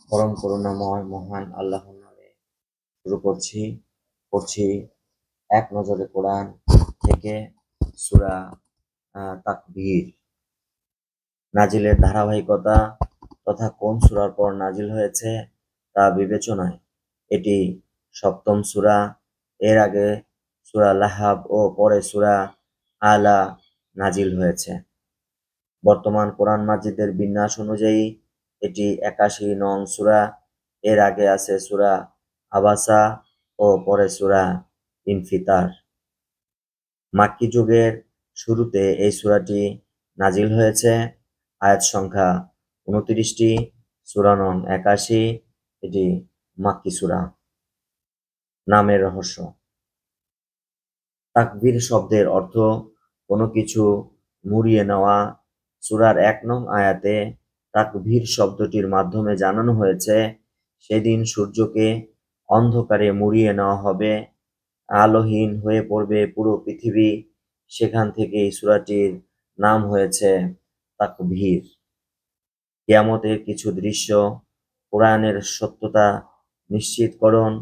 পরম করুণাময় মহান আল্লাহর নামে শুরু পড়ছি এক নজরে কোরআন থেকে সূরা তাকবীর। নাজিলের ধারাবাহিকতা তথা কোন সূরার পর নাজিল হয়েছে তা বিবেচনায় এটি সপ্তম সূরা। এর আগে সূরা লাহাব ও পরে সূরা আলা নাজিল হয়েছে। বর্তমান কোরআন মাজিদের বিন্যাস অনুযায়ী এটি ৮১ নং সূরা। এর আগে আছে সূরা আবাসা ও পরে সূরা ইনফিতার। মাক্কি যুগের শুরুতে এই সূরাটি নাজিল হয়েছে। আয়াত সংখ্যা ২৯টি, সূরা নং ৮১। এটি মাক্কি সূরা। নামের রহস্য। তাকবীর শব্দের অর্থ কোনো কিছু মুড়িয়ে নেওয়া। সূরার ১ নং আয়াতে তাকবীর শব্দটির মাধ্যমে জানানো হয়েছে সেদিন সূর্যকে অন্ধকারে মুড়িয়ে নেওয়া হবে, আলোহীন হয়ে পড়বে পুরো পৃথিবী। সেখান থেকেই সূরাটির নাম হয়েছে তাকবীর। কিয়ামতের কিছু দৃশ্য, কোরআনের সত্যতা নিশ্চিতকরণ,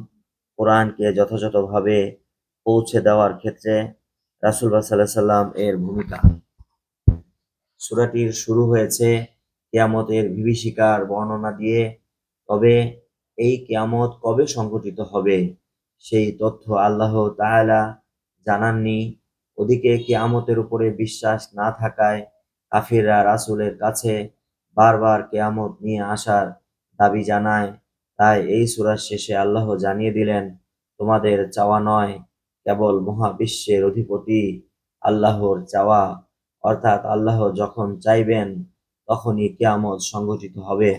কোরআনকে যথাযথভাবে পৌঁছে দেওয়ার ক্ষেত্রে রাসূলুল্লাহ সাল্লাল্লাহু আলাইহি ওয়াসাল্লাম এর ভূমিকা। সূরাটির শুরু হয়েছে কিয়ামতের বিভীষিকার বর্ণনা দিয়ে। তবে এই কিয়ামত কবে সংঘটিত হবে সেই তথ্য আল্লাহ তাআলা জানাননি। ওদিকে কিয়ামতের উপরে বিশ্বাস না থাকায় কাফিররা রাসূলের কাছে বারবার কিয়ামত নিয়ে আসার দাবি জানায়। তাই এই সূরার শেষে আল্লাহ জানিয়ে দিলেন, তোমাদের চাওয়া নয়, কেবল মহাবিশ্বের অধিপতি আল্লাহর চাওয়া, অর্থাৎ আল্লাহ যখন চাইবেন তখনই কিয়ামত সংঘটিত হবে।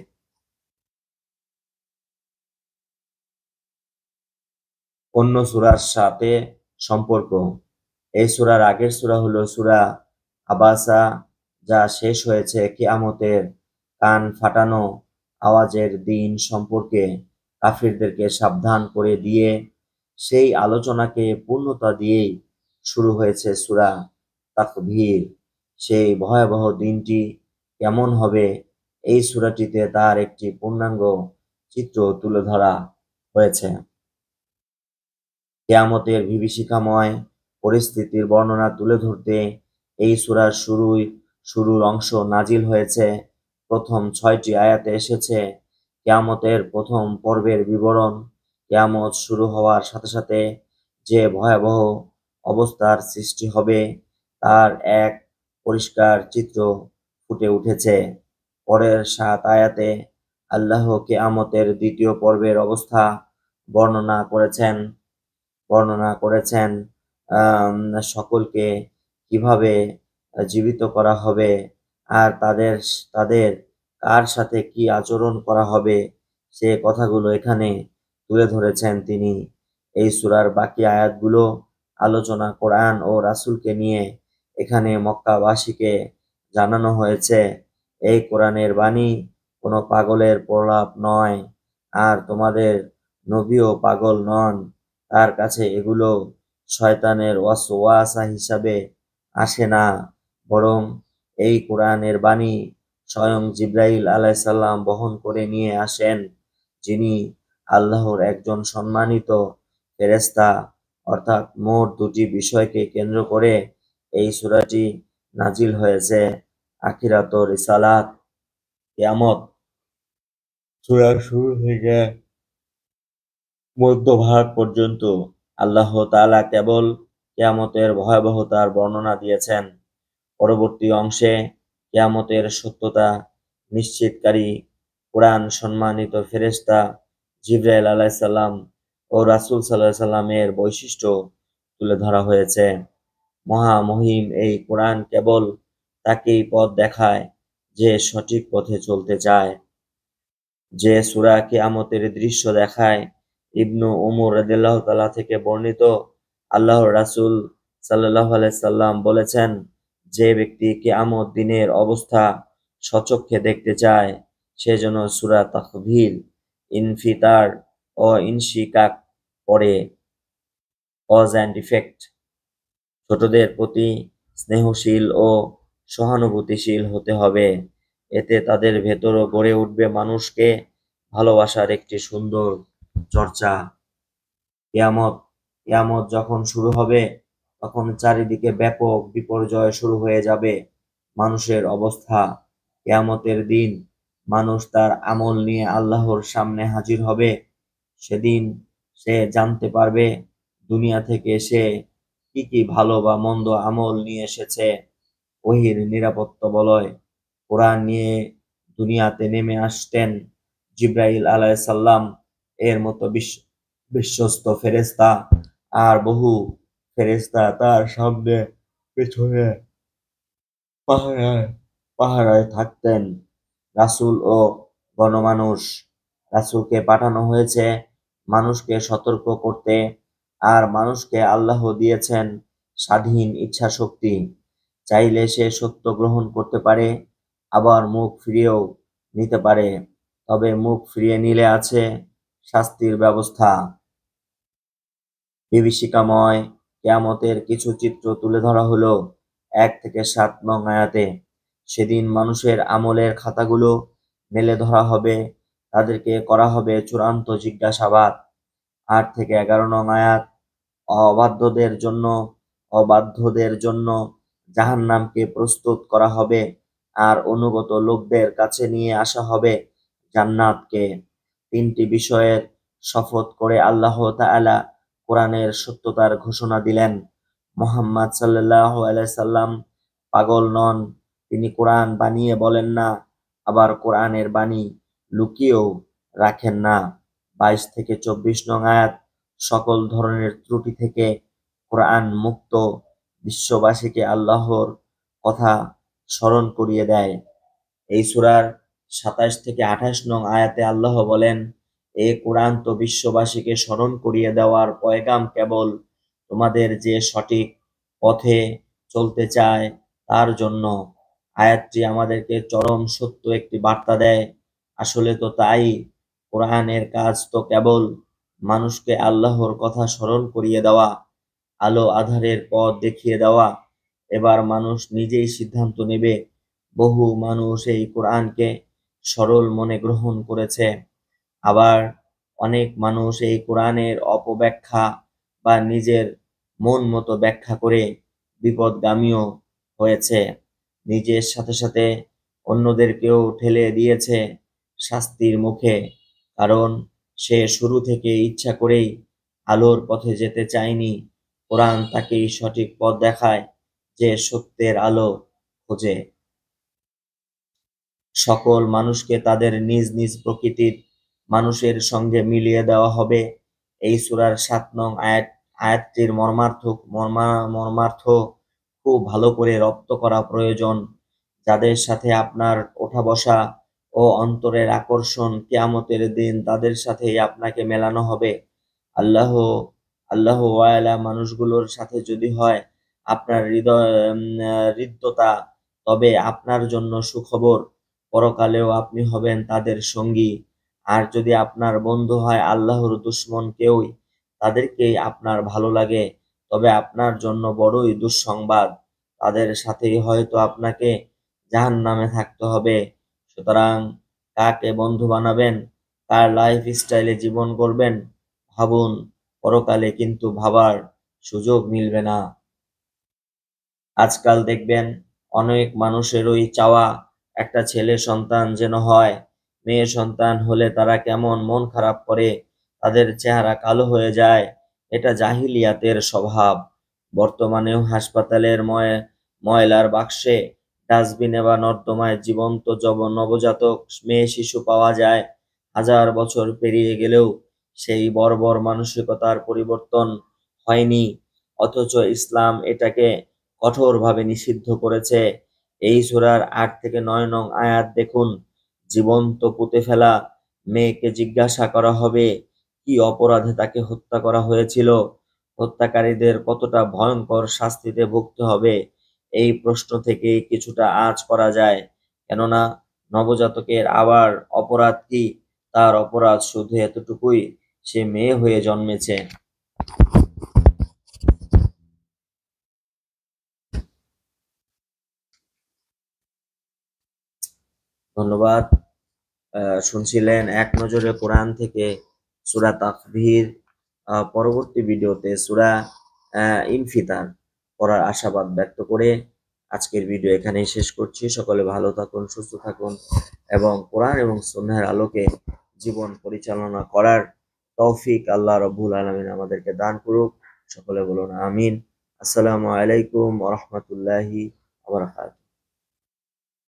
অন্য সূরার সাথে সম্পর্ক। এই সূরার আগের সূরা হলো সূরা আবাসা, যা শেষ হয়েছে কিয়ামতের কান ফাটানো আওয়াজের দিন সম্পর্কে কাফিরদেরকে সাবধান করে দিয়ে। সেই আলোচনাকে পূর্ণতা দিয়েই শুরু হয়েছে সূরা তাকবীর। সেই ভয়াবহ দিনটি কেমন হবে এই সূরাটিতে তার একটি পূর্ণাঙ্গ চিত্র তুলে ধরা হয়েছে। কিয়ামতের বিভীষিকাময় পরিস্থিতির বর্ণনা তুলে ধরতে এই সূরার শুরুর অংশ নাজিল হয়েছে। প্রথম ৬টি আয়াতে এসেছে কিয়ামতের প্রথম পর্বের বিবরণ। কিয়ামত শুরু হওয়ার সাথে সাথে যে ভয়াবহ অবস্থার সৃষ্টি হবে তার এক পরিষ্কার চিত্র ফুটে উঠেছে। পরের ৭ আয়াতে আল্লাহ কিয়ামতের দ্বিতীয় পর্বের অবস্থা বর্ণনা করেছেন সকলকে কিভাবে জীবিত করা হবে আর তাদের কার সাথে কি আচরণ করা হবে সে কথাগুলো এখানে তুলে ধরেছেন তিনি। এই সূরার বাকি আয়াতগুলো আলোচনা কোরআন ও রাসূলকে নিয়ে। এখানে মক্কাবাসীকে জানানো হয়েছে, এই কোরআনের বাণী কোনো পাগলের প্রলাপ নয়, আর তোমাদের নবীও পাগল নন। তার কাছে এগুলো শয়তানের ওয়াসওয়াসা হিসাবে আসে না, বরং এই কোরআনের বাণী স্বয়ং জিবরাইল আলাইহিস সালাম বহন করে নিয়ে আসেন, যিনি আল্লাহর একজন সম্মানিত ফেরেশতা। অর্থাৎ মোট দুটি বিষয়কে কেন্দ্র করে এই সূরাটি নাজিল হয়েছে। আখিরাত ও রিসালাত। কিয়ামত সূরার শুরু থেকে মধ্যভাগ পর্যন্ত আল্লাহ তাআলা কেবল কিয়ামতের ভয়াবহতার বর্ণনা দিয়েছেন। পরবর্তী অংশে কিয়ামতের সত্যতা নিশ্চিতকারী কোরআন সম্মানিত ফেরেশতা জিবরাইল আলাইহিস সালাম ও রাসূল সাল্লাল্লাহু আলাইহি সাল্লামের বৈশিষ্ট্য তুলে ধরা হয়েছে। মহামহিম এই কোরআন কেবল তাকেই পথ দেখায় যে সঠিক পথে চলতে চায়। যে সূরা কিয়ামতের দৃশ্য দেখায়। ইবনু উমর রাদিয়াল্লাহু তাআলা থেকে বর্ণিত, আল্লাহর রাসূল সাল্লাল্লাহু আলাইহি সাল্লাম বলেছেন, যে ব্যক্তি কিয়ামত দিনের অবস্থা স্বচক্ষে দেখতে চায় সে যেন সূরা তাকবীর, ইনফিতার ও ইনশিকাক পড়ে। Cause and effect. ছোটদের প্রতি স্নেহশীল ও সহানুভূতিশীল হতে হবে। এতে তাদের ভেতরও গড়ে উঠবে মানুষকে ভালোবাসার একটি সুন্দর চর্চা। কিয়ামত কিয়ামত যখন শুরু হবে তখন চারিদিকে ব্যাপক বিপর্যয় শুরু হয়ে যাবে। মানুষের অবস্থা, কিয়ামতের দিন মানুষ তার আমল নিয়ে আল্লাহর সামনে হাজির হবে। সেদিন সে জানতে পারবে দুনিয়া থেকে সে কি কি ভালো বা মন্দ আমল নিয়ে এসেছে। ওহীর নিরাপত্তা বলয় কোরআন নিয়ে দুনিয়াতে নেমে আসতেন জিবরাইল আলাইহিস সালাম এর মতো বিশ্বস্ত ফেরেশতা, আর বহু ফেরেশতা তার সামনে পেছনে পাহারায় পাহারায় থাকতেন। রাসূল ও গণমানুষ, রাসূলকে পাঠানো হয়েছে মানুষকে সতর্ক করতে, আর মানুষকে আল্লাহ দিয়েছেন স্বাধীন ইচ্ছা শক্তি। চাইলে সে সত্য গ্রহণ করতে পারে, আবার মুখ ফিরিয়েও নিতে পারে। তবে মুখ ফিরিয়ে নিলে আছে শাস্তির ব্যবস্থা। বিভীষিকাময় কিয়ামতের কিছু চিত্র তুলে ধরা হলো ১ থেকে ৭ নং আয়াতে। সেদিন মানুষের আমলের খাতাগুলো মেলে ধরা হবে, তাদেরকে করা হবে চূড়ান্ত জিজ্ঞাসাবাদ। ৮ থেকে ১১ নং আয়াত, অবাধ্যদের জন্য অবাধ্যদের জন্য জাহান্নামকে প্রস্তুত করা হবে, আর অনুগত লোকদের কাছে নিয়ে আসা হবে জান্নাতকে। ৩টি বিষয়ের শপথ করে আল্লাহ তাআলা কোরআনের সত্যতার ঘোষণা দিলেন। মুহাম্মদ সাল্লাল্লাহু আলাইহি সাল্লাম পাগল নন, তিনি কোরআন বানিয়ে বলেন না, আবার কোরআনের বাণী লুকিয়েও রাখেন না। ২২ থেকে ২৪ নং আয়াত, সকল ধরনের ত্রুটি থেকে কোরআন মুক্ত, বিশ্ববাসীকে আল্লাহর কথা স্মরণ করিয়ে দেয়। এই সূরার ২৭ থেকে ২৮ নং আয়াতে আল্লাহ বলেন, এ কোরআন তো বিশ্ববাসীকে স্মরণ করিয়ে দেওয়ার পয়গাম কেবল, তোমাদের যে সঠিক পথে চলতে চায় তার জন্য। আয়াতটি আমাদেরকে চরম সত্য একটি বার্তা দেয়। আসলে তো তাই, কোরআনের কাজ তো কেবল মানুষকে আল্লাহর কথা স্মরণ করিয়ে দেওয়া, আলো আঁধারের পথ দেখিয়ে দেওয়া। এবার মানুষ নিজেই সিদ্ধান্ত নেবে। বহু মানুষ এই কোরআনকে সরল মনে গ্রহণ করেছে, আবার অনেক মানুষ এই কোরআনের অপব্যাখ্যা বা নিজের মন মতো ব্যাখ্যা করে বিপথগামীও হয়েছে। নিজের সাথে সাথে অন্যদেরকেও ঠেলে দিয়েছে শাস্তির মুখে, কারণ সে শুরু থেকে ইচ্ছা করেই আলোর পথে যেতে চায়নি। কোরআন তাকেই সঠিক পথ দেখায়, যে সত্যের আলো খোঁজে। সকল মানুষকে তাদের নিজ নিজ প্রকৃতির মানুষের সঙ্গে মিলিয়ে দেওয়া হবে। এই সূরার ৭ নং আয়াতটির মর্মার্থ খুব ভালো করে রপ্ত করা প্রয়োজন। যাদের সাথে আপনার ওঠা বসা ও অন্তরের আকর্ষণ কিয়ামতের দিন তাদের সাথেই আপনাকে মেলানো হবে। আল্লাহ আল্লাহ ওয়ালা মানুষগুলোর সাথে যদি হয় আপনার হৃদ্যতা, তবে আপনার জন্য সুখবর, পরকালেও আপনি হবেন তাদের সঙ্গী। আর যদি আপনার বন্ধু হয় আল্লাহর দুশমন কেউই, তাদেরকেই আপনার ভালো লাগে, তবে আপনার জন্য বড়ই দুঃসংবাদ, তাদের সাথেই হয়তো আপনাকে জাহান্নামে থাকতে হবে। সুতরাং কাকে বন্ধু বানাবেন, কার লাইফ স্টাইলে জীবন গড়বেন, ভাবুন। পরকালে কিন্তু ভাবার সুযোগ মিলবে না। আজকাল দেখবেন অনেক মানুষেরই চাওয়া একটা ছেলে সন্তান যেন হয়। মেয়ে সন্তান হলে তারা কেমন মন খারাপ করে, তাদের চেহারা কালো হয়ে যায়। এটা জাহিলিয়াতের স্বভাব। বর্তমানেও হাসপাতালের ময়লার বাক্সে, ডাস্টবিনে বা নর্দমায় জীবন্ত নবজাতক মেয়ে শিশু পাওয়া যায়। হাজার বছর পেরিয়ে গেলেও সেই বর্বর মানসিকতার পরিবর্তন হয়নি, অথচ ইসলাম এটাকে কঠোরভাবে নিষিদ্ধ করেছে। এই সূরার ৮ থেকে ৯ নং আয়াত দেখুন, জীবন্ত পুঁতে ফেলা মেয়েকে জিজ্ঞাসা করা হবে কি অপরাধে তাকে হত্যা করা হয়েছিল, হত্যাকারীদের কতটা ভয়ঙ্কর শাস্তিতে ভুগতে হবে। এই প্রশ্ন থেকে কিছুটা আঁচ করা যায়, কেননা নবজাতকের আবার অপরাধ কি? তার অপরাধ শুধু এতটুকুই, সে মেয়ে হয়ে জন্মেছে। ধন্যবাদ। শুনছিলেন এক নজরে কোরআন থেকে সূরা তাকবীর, পরবর্তী ভিডিওতে সূরা ইনফিতার পড়ার আশাবাদ ব্যক্ত করে আজকের ভিডিও এখানেই শেষ করছি। সকলে ভালো থাকুন, সুস্থ থাকুন এবং কোরআন এবং সুন্নাহর আলোকে জীবন পরিচালনা করার তৌফিক আল্লাহ রাব্বুল আলামিন আমাদেরকে দান করুক। সকলে বলুন আমিন। আসসালামু আলাইকুম ওয়া রাহমাতুল্লাহি ওয়া বারাকাতুহু।